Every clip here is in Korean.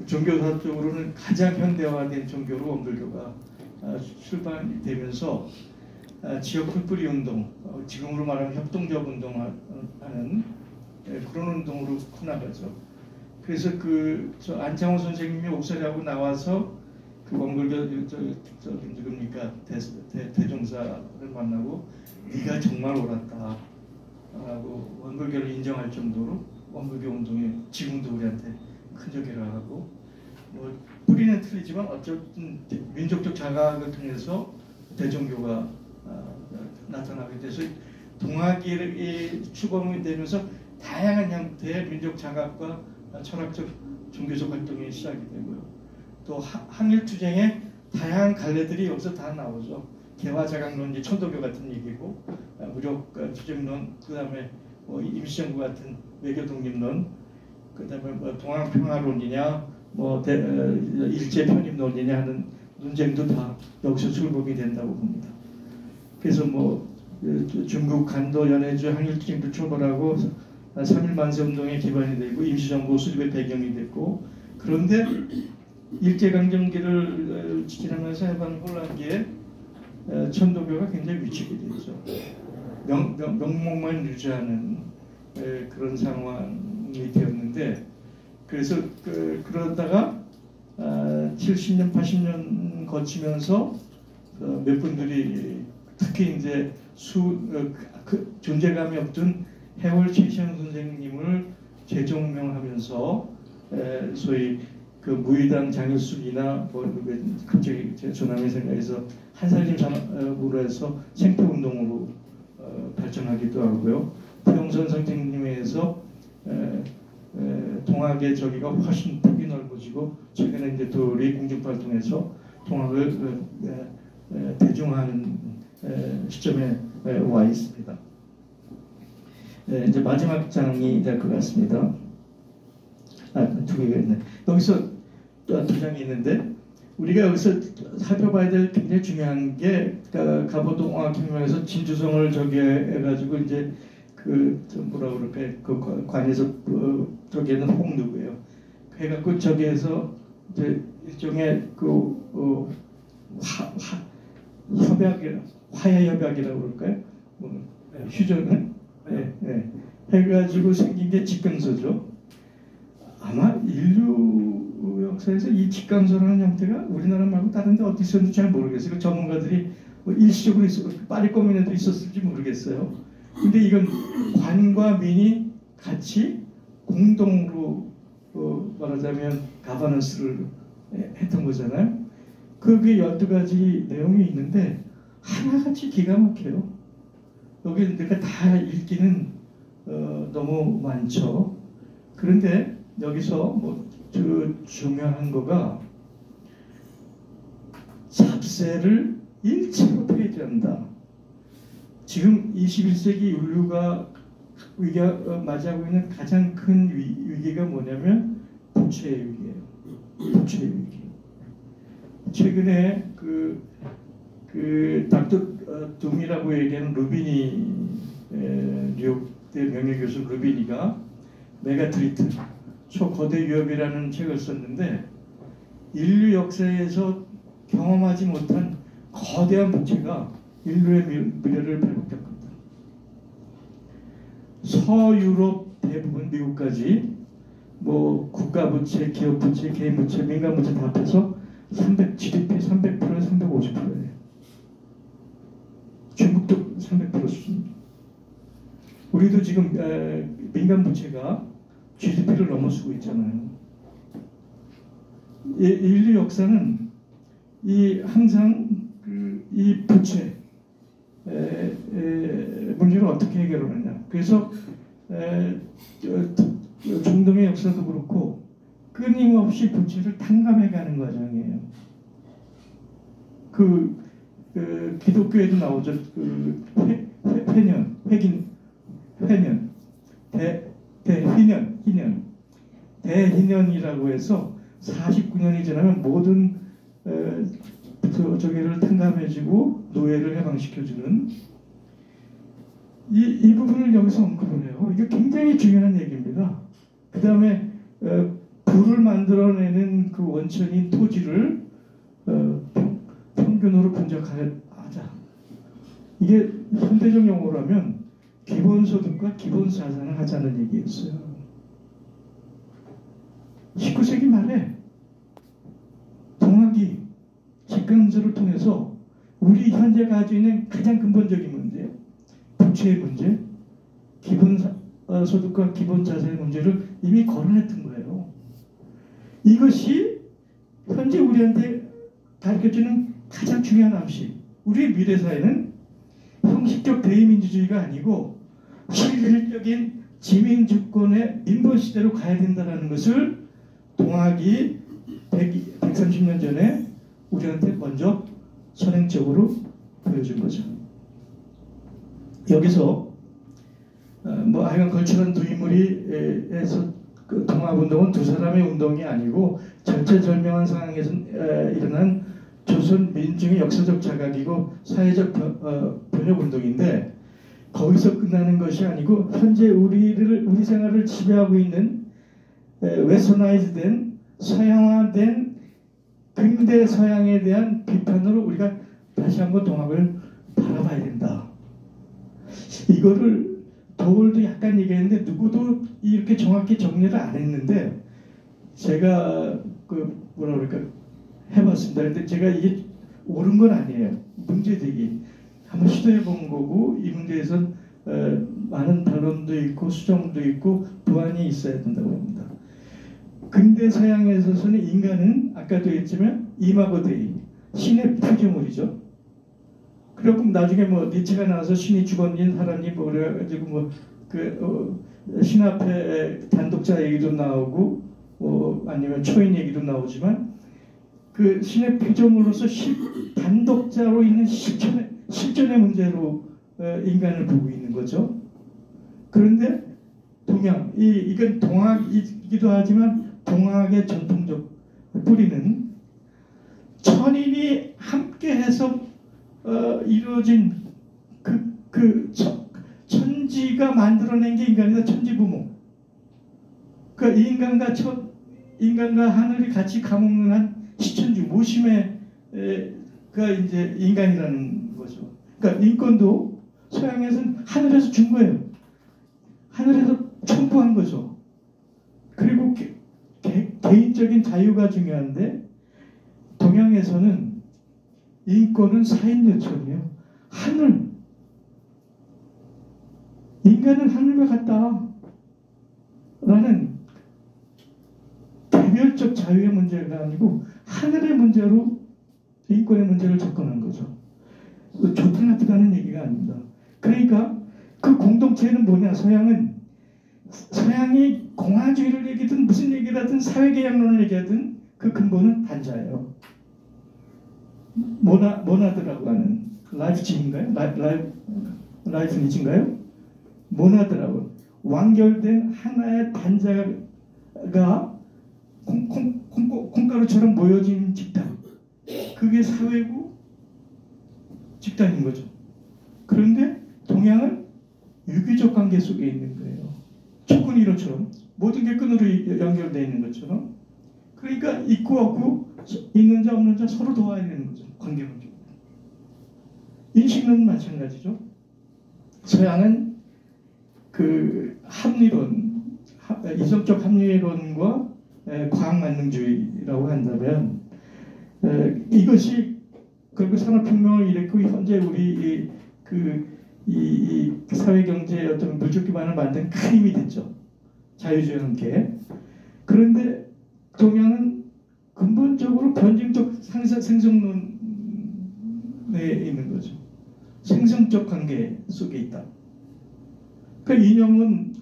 종교사적으로는 가장 현대화된 종교로 원불교가 출발이 되면서 지역 풀뿌리 운동, 지금으로 말하면 협동적 운동하는 그런 운동으로 커나가죠. 그래서 저 안창호 선생님이 옥살이하고 나와서 그 원불교 누굽니까 대종사를 만나고 네가 정말 옳았다 라고 원불교를 인정할 정도로 원불교 운동이 지금도 우리한테 큰 적이라 하고, 뭐 뿌리는 틀리지만 어쨌든 민족적 자각을 통해서 대종교가 나타나게 돼서 동학이 추범이 되면서 다양한 형태의 민족 자각과 철학적 종교적 활동이 시작이 되고요. 또 항일투쟁의 다양한 갈래들이 여기서 다 나오죠. 개화자각론이 천도교 같은 얘기고, 무력 투쟁론, 그 다음에 뭐 임시정부 같은 외교 독립론, 그 다음에 뭐 동학평화론이냐, 뭐 일제 편입론이냐 하는 논쟁도 다 여기서 출범이 된다고 봅니다. 그래서 뭐 중국 간도 연해주 항일투쟁도 출발하고 3.1 만세운동의 기반이 되고 임시정부 수립의 배경이 됐고, 그런데 일제강점기를 지나면서 해방 혼란기에 천도교가 굉장히 위축이 되죠. 명목만 유지하는 그런 상황이 되었는데, 그래서 그러다가 70년, 80년 거치면서 몇 분들이 특히 이제 존재감이 없던 해월 최시현 선생님을 재종명하면서 소위 그 무의당 장일숙이나 뭐 갑자기 조남의 생각에서 한살림 산업으로 해서 생태운동으로 발전하기도 하고요. 태용선 선생님에서 동학의 저기가 훨씬 폭이 넓어지고, 최근에 이제 도리 공중파를 통해서 동학을 대중화하는 시점에 와 있습니다. 이제 마지막 장이 될 것 같습니다. 두 개가 있네. 여기서 두 장이 있는데, 우리가 여기서 살펴봐야 될 굉장히 중요한 게 가보동학혁명에서 진주성을 저기 해가지고 이제 뭐라 그럴까, 그 관에서 저기에는 홍누고요. 해갖고 저기에서 이제 일종의 화해 협약이라고 그럴까요? 휴전을 해가지고 생긴 게 직강서죠. 아마 인류 역사에서 이 직강서라는 형태가 우리나라 말고 다른 데 어디 있었는지 잘 모르겠어요. 그 전문가들이 뭐 일시적으로 파리꺼민에도 있었을지 모르겠어요. 근데 이건 관과 민이 같이 공동으로 말하자면 가버넌스를 했던 거잖아요. 그게 12가지 내용이 있는데 하나같이 기가 막혀요. 여기 내가 다 읽기는 너무 많죠. 그런데 여기서 뭐 중요한 거가 잡세를 일체로 폐지한다. 지금 21세기 인류가 맞이하고 있는 가장 큰 위기가 뭐냐면 부채의 위기예요. 부채의 위기. 최근에 닥터 둠이라고 얘기하는 루비니, 뉴욕대 명예교수 루비니가 메가트리트, 초거대 위협이라는 책을 썼는데, 인류 역사에서 경험하지 못한 거대한 부채가 인류의 미래를 발목할 겁니다. 서유럽 대부분, 미국까지 뭐 국가부채, 기업부채, 개인부채, 민간부채 다 합해서 GDP 300%에 350%예요. 중국도 300% 수준. 우리도 지금 민간부채가 GDP를 넘어서고 있잖아요. 인류 역사는 항상 이 부채 문제를 어떻게 해결하느냐. 그래서 중동의 역사도 그렇고 끊임없이 부채를 탕감해가는 과정이에요. 기독교에도 나오죠. 대희년이라고 해서 49년이 지나면 모든 저기를 탕감해주고 노예를 해방시켜주는 이 부분을 여기서 언급을 해요. 이게 굉장히 중요한 얘기입니다. 그 다음에 불을 만들어내는 그 원천인 토지를 평균으로 분석하자. 이게 현대적 용어로 하면 기본소득과 기본자산을 하자는 얘기였어요. 19세기 말에 동학이 직강조를 통해서 우리 현재 가지고 있는 가장 근본적인 문제, 부채의 문제, 기본소득과 기본자산의 문제를 이미 거론했던 거예요. 이것이 현재 우리한테 가르쳐주는 가장 중요한 암시. 우리의 미래사회는 형식적 대의민주주의가 아니고 실질적인 지민주권의 민본시대로 가야 된다는 것을 동학이 130년 전에 우리한테 먼저 선행적으로 보여준 거죠. 여기서 하여간 걸출한 두 인물이 에서 그 동학운동은 두 사람의 운동이 아니고 절체절명한 상황에서 일어난 조선 민중의 역사적 자각이고 사회적 변혁운동인데 거기서 끝나는 것이 아니고 현재 우리 생활을 지배하고 있는 웨스터나이즈된 서양화된 근대 서양에 대한 비판으로 우리가 다시 한번 동학을 바라봐야 된다. 이거를 도울도 약간 얘기했는데 누구도 이렇게 정확히 정리를 안 했는데 제가 뭐라 그럴까 해봤습니다. 근데 제가 이게 옳은 건 아니에요. 문제제기 한번 시도해 본 거고 이 문제에선 많은 반론도 있고 수정도 있고 보완이 있어야 된다고 합니다. 근대 서양에 있어서는 인간은 아까도 했지만 이마고데이 신의 피조물이죠. 그리고 나중에 니체가 나와서 신이 죽었니 사람이 그래가지고 신 앞에 단독자 얘기도 나오고 아니면 초인 얘기도 나오지만 그 신의 피조물로서 단독자로 있는 실존의 문제로 인간을 보고 있는 거죠. 그런데 동양 이건 동학이기도 하지만 동학의 전통적 뿌리는 천인이 함께해서 이루어진 천지가 만들어낸 게 인간이다. 천지부모. 그러니까 인간과 하늘이 같이 감옥는 한 시천주 모심의가 이제 인간이라는 거죠. 그러니까 인권도 서양에서는 하늘에서 준 거예요. 하늘에서 첨부한 거죠. 그리고 개인적인 자유가 중요한데 동양에서는 인권은 사인 요청이에요. 하늘. 인간은 하늘과 같다. 라는 개별적 자유의 문제가 아니고 하늘의 문제로 인권의 문제를 접근한 거죠. 좋다 나쁘다는 얘기가 아닙니다. 그러니까 그 공동체는 뭐냐? 서양이 공화주의를 얘기든 무슨 얘기를 하든 사회계약론을 얘기하든 그 근본은 단자예요. 모나드라고 하는 라이프니치인가요? 라이프니치인가요? 모나드라고 완결된 하나의 단자가 콩가루처럼 모여진 집단. 그게 사회고 집단인 거죠. 그런데 동양은 유기적 관계 속에 있는 거예요. 축군 이로처럼 모든 게 끈으로 연결되어 있는 것처럼. 그러니까 있고 없고 있는 자 없는 자 서로 도와야 되는 거죠. 관계 문제. 인식론은 마찬가지죠. 서양은 그 합리론, 이성적 합리론과 과학 만능주의라고 한다면 이것이 결국 산업혁명을 일으키고 현재 우리 이 사회경제의 어떤 물적 기반을 만든 큰 힘이 됐죠. 자유주의와 함께. 그런데 동양은 근본적으로 변증적 생성론에 있는 거죠. 생성적 관계 속에 있다. 그러니까 이념은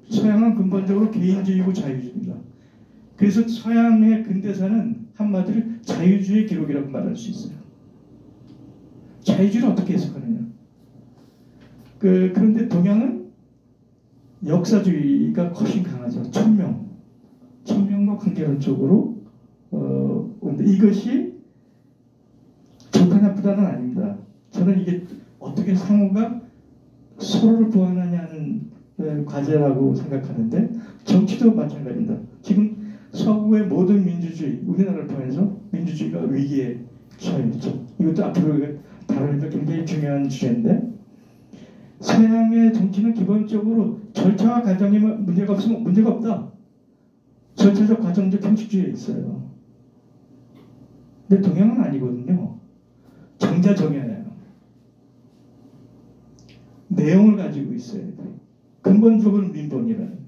서양은 근본적으로 개인주의고 자유주의입니다. 그래서 서양의 근대사는 한마디로 자유주의 기록이라고 말할 수 있어요. 자유주의를 어떻게 해석하느냐? 그런데 동양은 역사주의가 훨씬 강하죠. 천명과 관계론적으로 이것이 좋다 나쁘다는 아닙니다. 저는 이게 어떻게 상호가 서로를 보완하냐는 과제라고 생각하는데 정치도 마찬가지입니다. 지금 서구의 모든 민주주의, 우리나라를 포함해서 민주주의가 위기에 처했죠. 이것도 앞으로 다루니까 굉장히 중요한 주제인데, 서양의 정치는 기본적으로 절차와 과정이 문제가 없으면 문제가 없다. 절차적 과정적 형식주의에 있어요. 근데 동양은 아니거든요. 정자정야예요. 내용을 가지고 있어야 돼. 근본적으로 민본이라는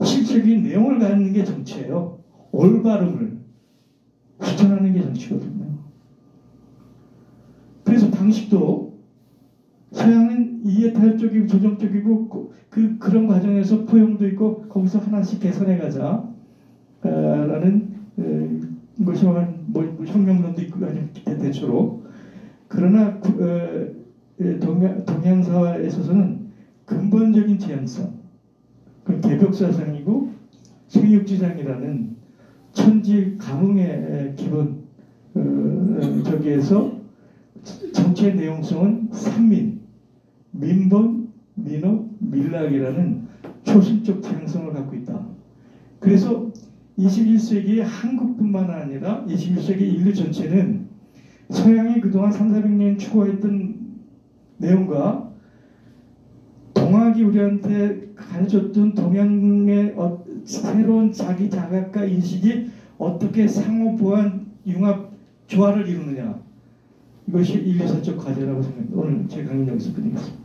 실질적인 내용을 갖는 게 정치예요. 올바름을 실천하는 게 정치거든요. 그래서 방식도 서양은 이해타협적이고 조정적이고 그런 과정에서 포용도 있고 거기서 하나씩 개선해가자 라는 것이 뭐 혁명론도 있고 대체로. 그러나 동양 사회에 있어서는 근본적인 지향성, 그 개벽사상이고 생육지상이라는 천지 가문의 기본 저기에서 정치의 내용성은 삼민, 민본, 민업, 밀락이라는 초심적 지향성을 갖고 있다. 그래서 21세기 한국뿐만 아니라 21세기 인류 전체는 서양이 그동안 300~400년 추구했던 내용과 동학이 우리한테 가르쳤던 동양의 새로운 자기 자각과 인식이 어떻게 상호 보완, 융합, 조화를 이루느냐, 이것이 인류사적 과제라고 생각합니다. 오늘 제 강의 여기서 끝내겠습니다.